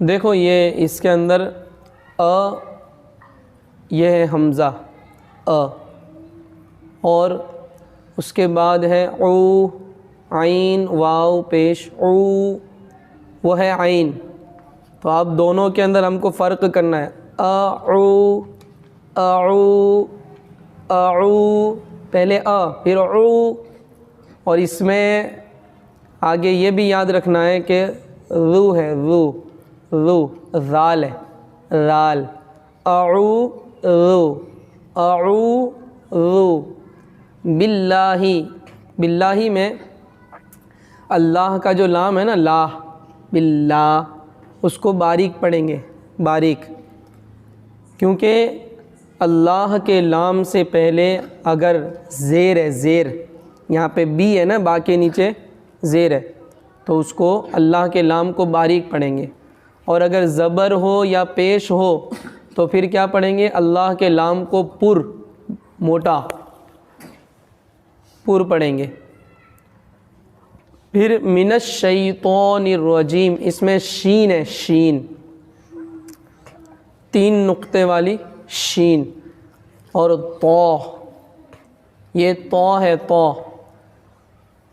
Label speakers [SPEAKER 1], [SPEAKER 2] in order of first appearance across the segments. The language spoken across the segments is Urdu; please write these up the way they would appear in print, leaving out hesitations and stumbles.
[SPEAKER 1] دیکھو یہ اس کے اندر یہ ہے حمزہ اور اس کے بعد ہے او، عین واو پیش او، وہ ہے عین. تو آپ دونوں کے اندر ہم کو فرق کرنا ہے. اعو اعو اعو، پہلے پھر او. اور اس میں آگے یہ بھی یاد رکھنا ہے کہ ذو ہے، ذو ذال ہے، ذال. اعو ذو اعو ذو. باللہ، باللہ میں اللہ کا جو لام ہے نا، لا، باللہ، اس کو باریک پڑھیں گے، باریک، کیونکہ اللہ کے لام سے پہلے اگر زیر ہے، زیر یہاں پہ بی ہے نا، با کے نیچے زیر ہے، تو اس کو اللہ کے لام کو باریک پڑھیں گے. اور اگر زبر ہو یا پیش ہو تو پھر کیا پڑھیں گے؟ اللہ کے لام کو پر، موٹا پر پڑھیں گے. پھر من الشیطان الرجیم، اس میں شین ہے، شین، 3 نقطے والی شین. اور تو، یہ تو ہے، تو،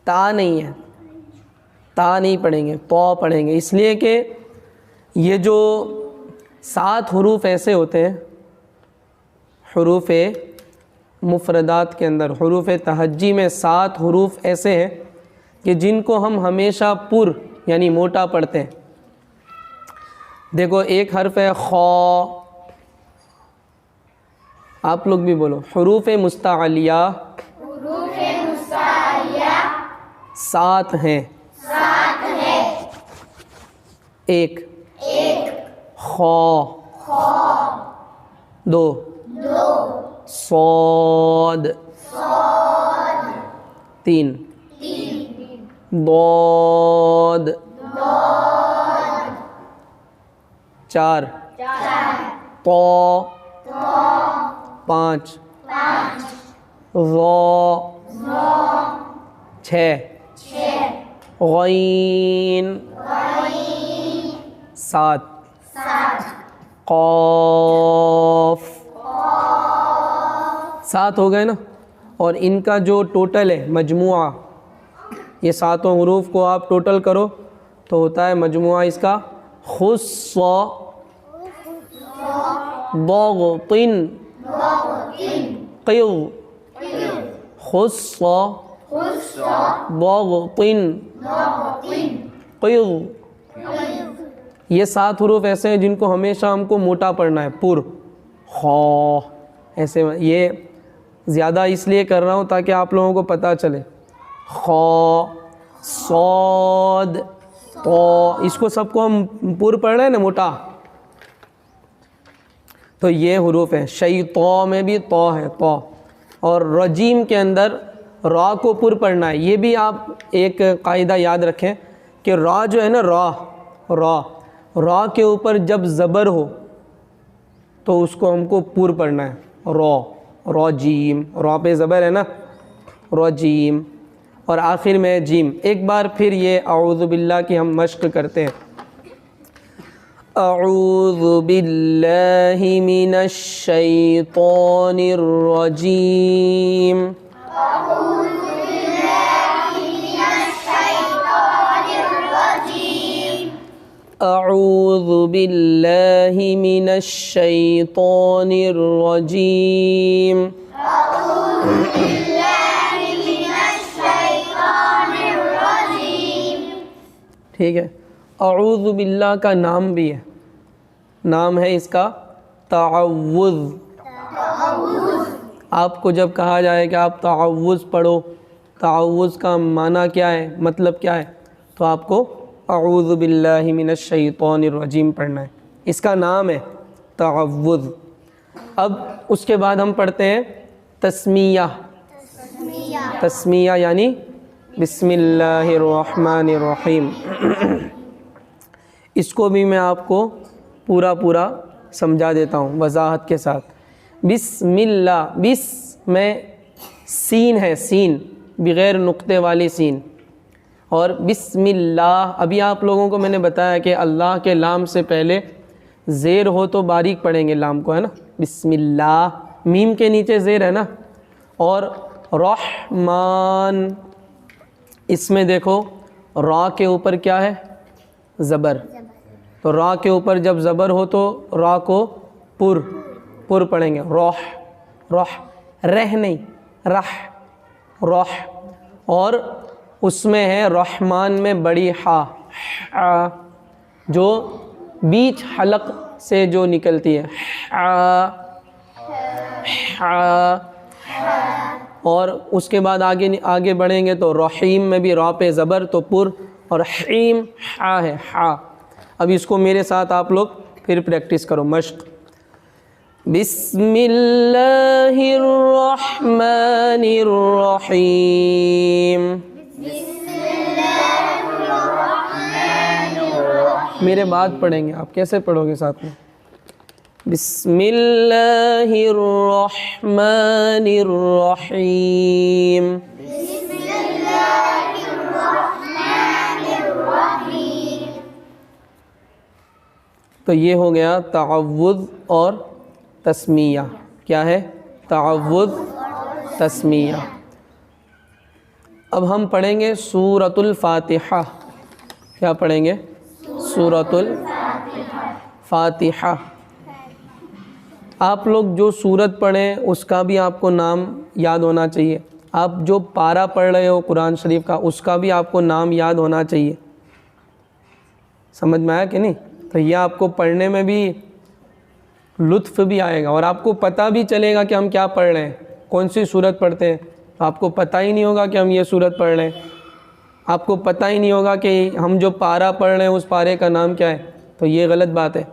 [SPEAKER 1] تا نہیں ہے، تا نہیں پڑھیں گے، تو پڑھیں گے. اس لیے کہ یہ جو 7 حروف ایسے ہوتے ہیں حروف مفردات کے اندر، حروف تہجی میں 7 حروف ایسے ہیں کہ جن کو ہم ہمیشہ پر یعنی موٹا پڑھتے ہیں. دیکھو ایک حرف ہے خا، آپ لوگ بھی بولو. حروف مستعلیہ 7 ہیں، ایک خا، 2 صاد، 3 ضاد، 4 طا، 5 ظا، 6 غین، 7 قاف. 7 ہو گئے نا. اور ان کا جو ٹوٹل ہے مجموعہ، یہ 7 حروف کو آپ ٹوٹل کرو تو ہوتا ہے مجموعہ اس کا خص ضغطن قض، خص ضغطن قض. یہ 7 حروف ایسے ہیں جن کو ہمیشہ ہم کو موٹا پڑھنا ہے، پر، خا ایسے. یہ زیادہ اس لیے کر رہا ہوں تاکہ آپ لوگوں کو پتہ چلے. خا، صاد، طا، اس کو سب کو ہم پر پڑھ رہے ہیں نا، موٹا. تو یہ حروف ہیں. شیطان میں بھی طا ہے، طا. اور رجیم کے اندر را کو پر پڑھنا ہے. یہ بھی آپ ایک قاعدہ یاد رکھیں کہ را جو ہے نا، را کے اوپر جب زبر ہو تو اس کو ہم کو پر پڑھنا ہے. رجیم، را پہ زبر ہے نا، رجیم. اور آخر میں جیم. ایک بار پھر یہ اعوذ باللہ کی ہم مشق کرتے ہیں. اعوذ باللہ من الشیطان الرجیم. اعوذ باللہ من الشیطان الرجیم. ٹھیک ہے. اعوذ باللہ کا نام بھی ہے، نام ہے اس کا تعوذ. آپ کو جب کہا جائے کہ آپ تعوذ پڑھو، تعوذ کا معنی کیا ہے، مطلب کیا ہے، تو آپ کو اعوذ باللہ من الشیطان الرجیم پڑھنا ہے. اس کا نام ہے تعوذ. اب اس کے بعد ہم پڑھتے ہیں تسمیہ. تسمیہ یعنی بسم اللہ الرحمن الرحیم. اس کو بھی میں آپ کو پورا سمجھا دیتا ہوں وضاحت کے ساتھ. بسم اللہ، بس میں سین ہے، سین بغیر نقطے والی سین. اور بسم اللہ، ابھی آپ لوگوں کو میں نے بتایا کہ اللہ کے لام سے پہلے زیر ہو تو باریک پڑھیں گے لام کو، ہے نا، بسم اللہ، میم کے نیچے زیر ہے نا. اور رحمان، اس میں دیکھو را کے اوپر کیا ہے؟ زبر. تو را کے اوپر جب زبر ہو تو را کو پر پڑھیں گے، رح، رہ نہیں، رح. اور اس میں ہے رحمان میں بڑی ہا جو بیچ حلق سے جو نکلتی ہے، اور اس کے بعد آگے بڑھیں گے تو رحیم میں بھی را پہ زبر تو پر، اور حیم ہا ہے ہا. اب اس کو میرے ساتھ آپ لوگ پھر پریکٹس کرو، مشق. بسم اللہ الرحمن الرحیم. میرے بعد پڑھیں گے، آپ کیسے پڑھو گے ساتھ میں؟ بسم اللہ الرحمن الرحیم. تو یہ ہو گیا تعوذ اور تسمیہ. کیا ہے؟ تعوذ، تسمیہ. اب ہم پڑھیں گے سورۃ الفاتحہ. کیا پڑھیں گے؟ سورۃ الفاتحہ. آپ لوگ جو سورت پڑھیں اس کا بھی آپ کو نام یاد ہونا چاہیے. آپ جو پارہ پڑھ رہے ہو قرآن شریف کا اس کا بھی آپ کو نام یاد ہونا چاہیے. سمجھ میں آیا کہ نہیں؟ تو یہ آپ کو پڑھنے میں بھی لطف بھی آئے گا، اور آپ کو پتہ بھی چلے گا کہ ہم کیا پڑھ رہے ہیں، کون سی سورت پڑھتے ہیں. آپ کو پتہ ہی نہیں ہوگا کہ ہم یہ سورت پڑھ رہے ہیں، آپ کو پتہ ہی نہیں ہوگا کہ ہم جو پارہ پڑھ رہے ہیں اس پارے کا نام کیا ہے. تو یہ غلط بات ہے.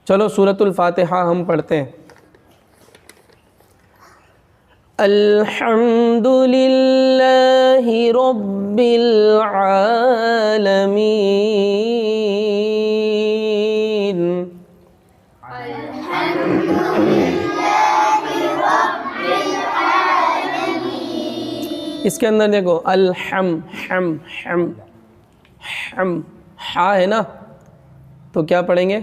[SPEAKER 1] چلو سورۃ الفاتحہ ہم پڑھتے ہیں. الحمد للہ رب العالمین. اس کے اندر دیکھو ہم ہا ہے نا، تو کیا پڑھیں گے؟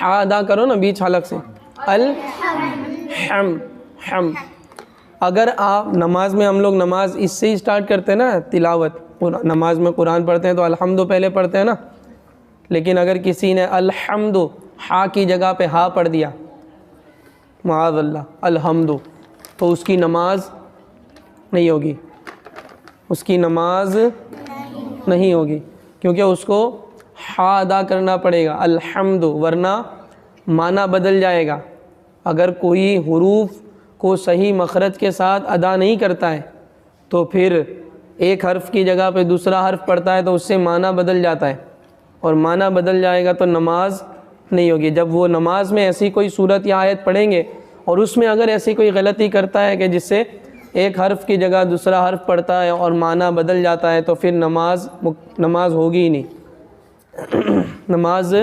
[SPEAKER 1] ہا ادا کرو نا بیچ حلق سے، ہم. اگر آپ نماز میں، ہم لوگ نماز اس سے ہی اسٹارٹ کرتے ہیں نا، تلاوت نماز میں قرآن پڑھتے ہیں تو الحمد پہلے پڑھتے ہیں نا. لیکن اگر کسی نے الحمد ہا کی جگہ پہ ہا پڑھ دیا، معاذ اللہ، الحمد، تو اس کی نماز نہیں ہوگی، اس کی نماز نہیں ہوگی، کیونکہ اس کو ہا ادا کرنا پڑے گا الحمد، ورنہ معنی بدل جائے گا. اگر کوئی حروف کو صحیح مخرج کے ساتھ ادا نہیں کرتا ہے تو پھر ایک حرف کی جگہ پہ دوسرا حرف پڑھتا ہے تو اس سے معنی بدل جاتا ہے، اور معنی بدل جائے گا تو نماز نہیں ہوگی. جب وہ نماز میں ایسی کوئی صورت یا آیت پڑھیں گے اور اس میں اگر ایسی کوئی غلطی کرتا ہے کہ جس سے ایک حرف کی جگہ دوسرا حرف پڑھتا ہے اور معنی بدل جاتا ہے تو پھر نماز ہوگی ہی نہیں، نماز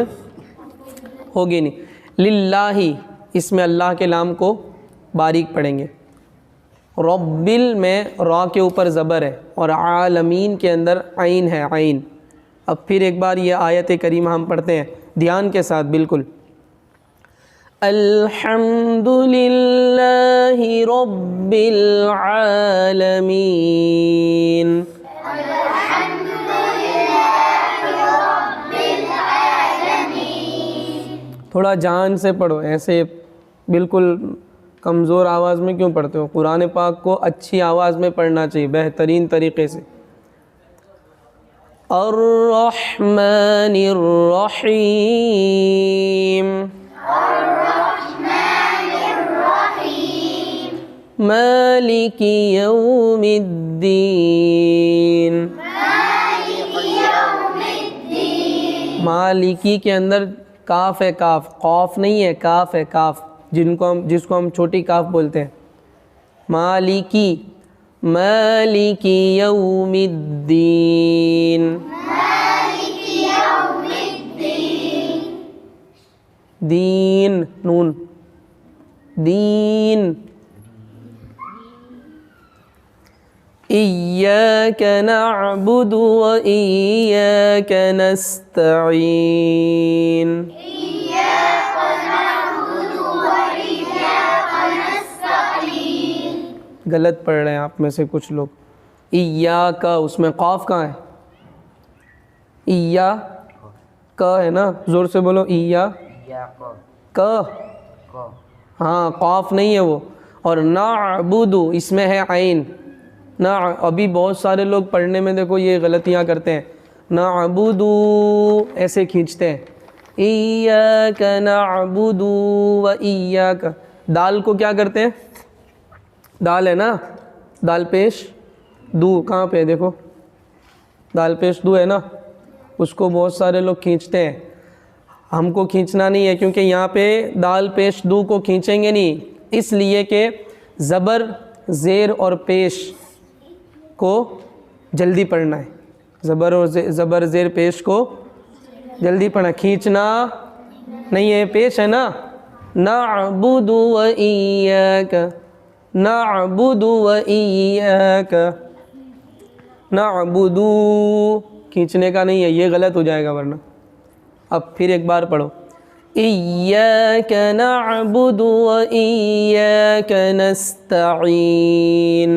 [SPEAKER 1] ہوگی نہیں. للہ، اس میں اللہ کے نام کو باریک پڑھیں گے. ربل میں را کے اوپر زبر ہے، اور عالمین کے اندر عین ہے، عین. اب پھر ایک بار یہ آیت کریمہ ہم پڑھتے ہیں دھیان کے ساتھ بالکل. الحمد للہ رب العالمین. تھوڑا جان سے پڑھو، ایسے بالکل کمزور آواز میں کیوں پڑھتے ہو؟ قرآن پاک کو اچھی آواز میں پڑھنا چاہیے، بہترین طریقے سے. الرحمن الرحیم. مالک یوم الدین. مالکی کے اندر کاف ہے، کاف، قاف نہیں ہے، کاف ہے، کاف، جس کو ہم چھوٹی کاف بولتے ہیں. مالکی، مالکی یوم الدین. دین، نون، دین. إياك نعبد وإياك نستعين. غلط پڑھ رہے ہیں آپ میں سے کچھ لوگ. ایاک، اس میں قاف کہاں ہے؟ ایا کا ہے نا، زور سے بولو. ایا کا، ہاں قاف نہیں ہے وہ. اور نعبد اس میں ہے عین. ابھی بہت سارے لوگ پڑھنے میں دیکھو یہ غلطیاں کرتے ہیں. نعبد ایسے کھینچتے ہیں. ایاک نعبد و ایاک. دال کو کیا کرتے ہیں؟ دال ہے نا، دال پیش دو کہاں پہ دیکھو، دال پیش دو ہے نا، اس کو بہت سارے لوگ کھینچتے ہیں. ہم کو کھینچنا نہیں ہے، کیونکہ یہاں پہ دال پیش دو کو کھینچیں گے نہیں، اس لیے کہ زبر زیر اور پیش کو جلدی پڑھنا ہے. زبر زیر پیش کو جلدی پڑھنا، کھینچنا نہیں ہے. پیش ہے نا، نعبد و ایاک، نعبد و ایاک. نعبد کھینچنے کا نہیں ہے، یہ غلط ہو جائے گا ورنہ. اب پھر ایک بار پڑھو. ایاک نعبد و ایاک نستعین.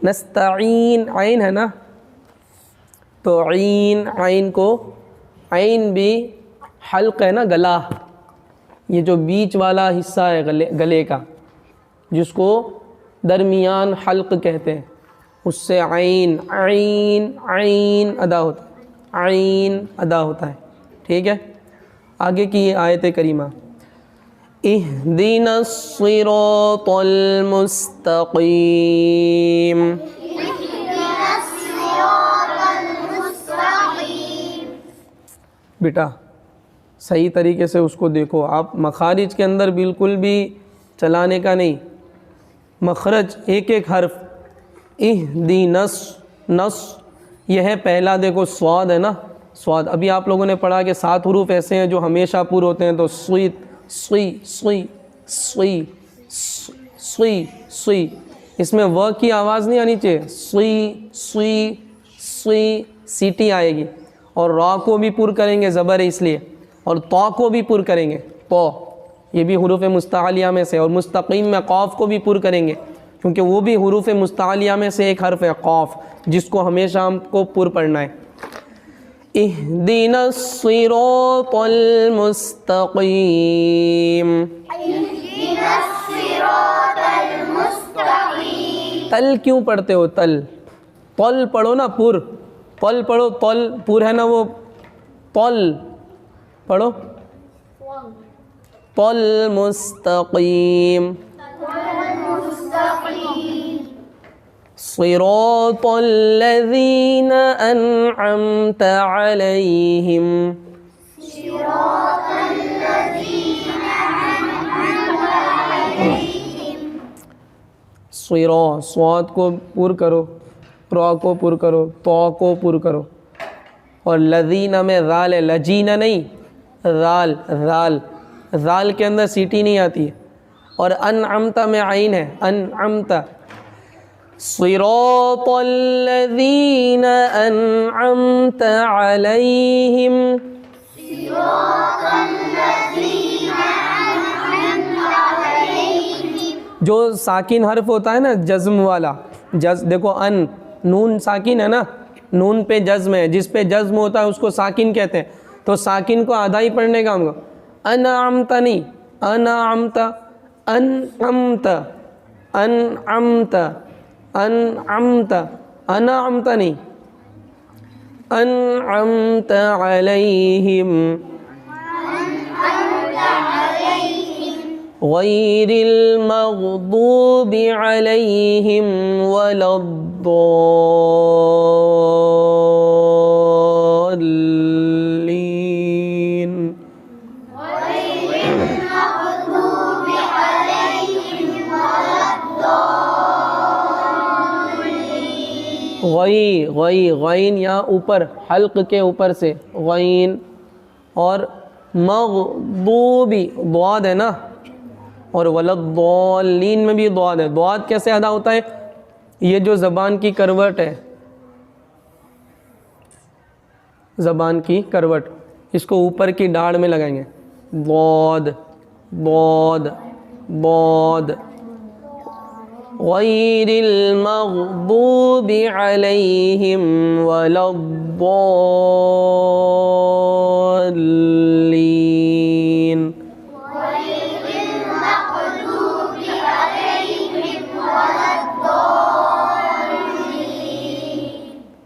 [SPEAKER 1] نستعین عین ہے نا، تو عین کو، عین بھی حلق ہے نا، گلا، یہ جو بیچ والا حصہ ہے گلے کا جس کو درمیان حلق کہتے ہیں، اس سے عین عین عین ادا ہوتا ہے، عین ادا ہوتا ہے. ٹھیک ہے، آگے کی یہ آیت کریمہ. اہدنا الصراط المستقیم. بیٹا صحیح طریقے سے اس کو دیکھو. آپ مخارج کے اندر بالکل بھی چلانے کا نہیں، مخرج ایک ایک حرف. اہدنا، نص یہ ہے پہلا، دیکھو صاد ہے نا، صاد. ابھی آپ لوگوں نے پڑھا کہ 7 حروف ایسے ہیں جو ہمیشہ پور ہوتے ہیں، تو سوئی سوئی سوئی سوئی سوئی سوئی، اس میں و کی آواز نہیں آنی چاہیے. سوئی سوئی سوئی، سیٹی آئے گی. اور را کو بھی پر کریں گے، زبر ہے اس لیے. اور طا کو بھی پر کریں گے، طا، یہ بھی حروف مستعلیہ میں سے. اور مستقیم میں قاف کو بھی پر کریں گے، کیونکہ وہ بھی حروف مستعلیہ میں سے ایک حرف ہے قاف، جس کو ہمیشہ ہم کو پر پڑھنا ہے. اہدنا الصراط المستقیم. تل کیوں پڑھتے ہو؟ تل، طل پڑھو نا، پر. طل پڑھو، طل پر ہے نا وہ، طل پڑھو. طل مستقیم. صراط الذین انعمت علیہم. صراط، صاد کو پر کرو، را کو پر کرو، طا کو پر کرو. اور لذین میں ذال ہے، لجینہ نہیں، ذال. ذال، ذال کے اندر سیٹی نہیں آتی ہے. اور انعمت میں عین ہے، انعمت. صراط الذین انعمت علیہم. جو ساکن حرف ہوتا ہے نا، جزم والا، دیکھو ان، نون ساکن ہے نا، نون پہ جزم ہے، جس پہ جزم ہوتا ہے اس کو ساکن کہتے ہیں. تو ساکن کو آدھا ہی پڑھنے کا ہم کو. انعمت نہیں، انعمت، انعمت، انعمت، انعمت، انعمت نہیں، انعمت علیہم غیر المغضوب علیہم ولا الضالین. غی، غی، غین یہاں اوپر حلق کے اوپر سے غین. اور مغضوبی، ضاد ہے نا، اور ولضالین میں بھی ضاد ہے. ضاد کیسے ادا ہوتا ہے؟ یہ جو زبان کی کروٹ ہے، زبان کی کروٹ، اس کو اوپر کی ڈاڑھ میں لگائیں گے. ضاد ضاد ضاد. غیر المغضوب علیہم ولا الضالین.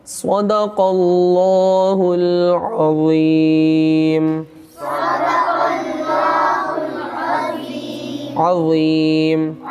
[SPEAKER 1] صدق اللہ العظیم. عظیم.